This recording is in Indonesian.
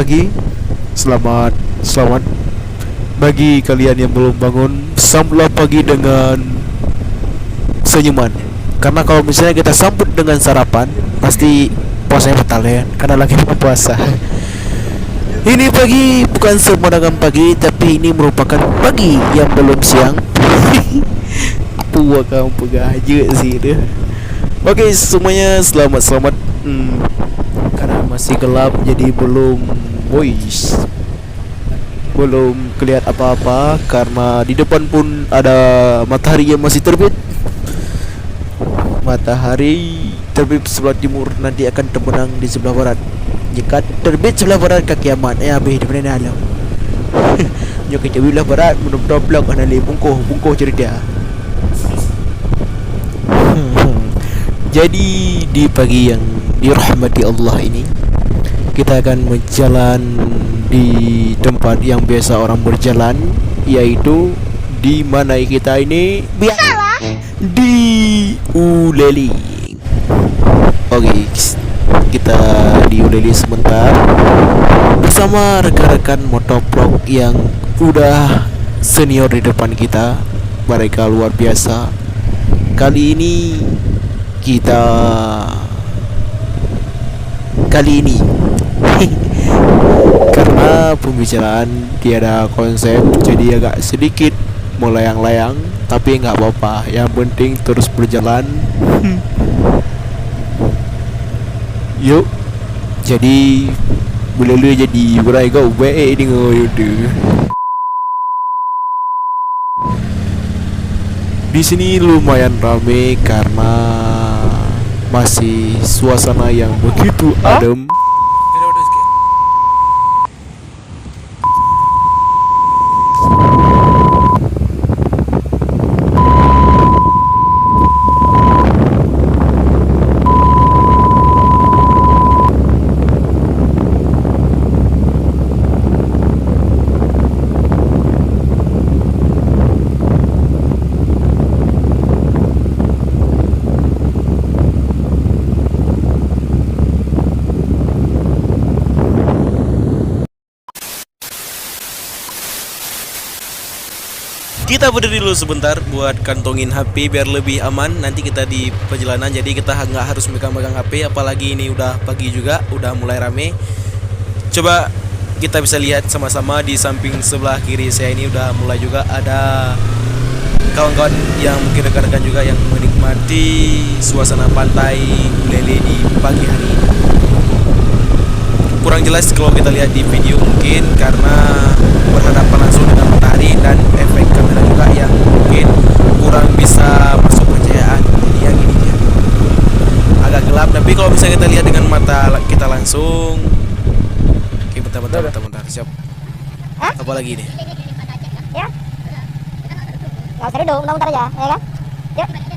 pagi. Selamat bagi kalian yang belum bangun. Sambutlah pagi dengan senyuman. Karena kalau misalnya kita sambut dengan sarapan, pasti puasanya batal ya, karena lagi buka puasa. Ini pagi bukan sembarangan pagi, tapi ini merupakan pagi yang belum siang. Tua kamu pegaja sih itu. Oke, semuanya selamat. Karena masih gelap jadi belum kelihatan apa-apa, karena di depan pun ada matahari yang masih terbit. Matahari terbit sebelah timur, nanti akan terbenam di sebelah barat. Jika terbit sebelah barat ke kiamat, habis di mana alam. Jika kita sebelah barat, mendoblok anali bungkuh cerita. Jadi di pagi yang dirahmati Allah ini, kita akan berjalan di tempat yang biasa orang berjalan, yaitu di mana kita ini di Uleli. Oke, kita di Uleli sebentar bersama rekan-rekan motovlog yang udah senior di depan kita. Mereka luar biasa. Kali ini karena pembicaraan tiada konsep, jadi agak sedikit melayang-layang, tapi nggak apa-apa, yang penting terus berjalan. Yuk, jadi boleh jadi berai kau baik ini ngoyo. Di sini lumayan ramai karena masih suasana yang begitu adem. Kita berdiri dulu sebentar buat kantongin HP biar lebih aman. Nanti kita di perjalanan, jadi kita nggak harus megang-megang HP. Apalagi ini udah pagi juga, udah mulai rame. Coba kita bisa lihat sama-sama di samping sebelah kiri saya ini udah mulai juga ada kawan-kawan yang mungkin rekan-rekan juga yang menikmati suasana pantai Uleli di pagi hari ini. Kurang jelas kalau kita lihat di video mungkin karena berhadapan langsung dengan matahari dan efek kamera juga yang mungkin kurang bisa masuk pencahayaan. Jadi yang ini dia agak gelap, tapi kalau misalnya kita lihat dengan mata kita langsung. Oke, bentar, siap. Apa lagi nih? Ya, nggak usah duduk, bentar aja, ya kan? Yuk.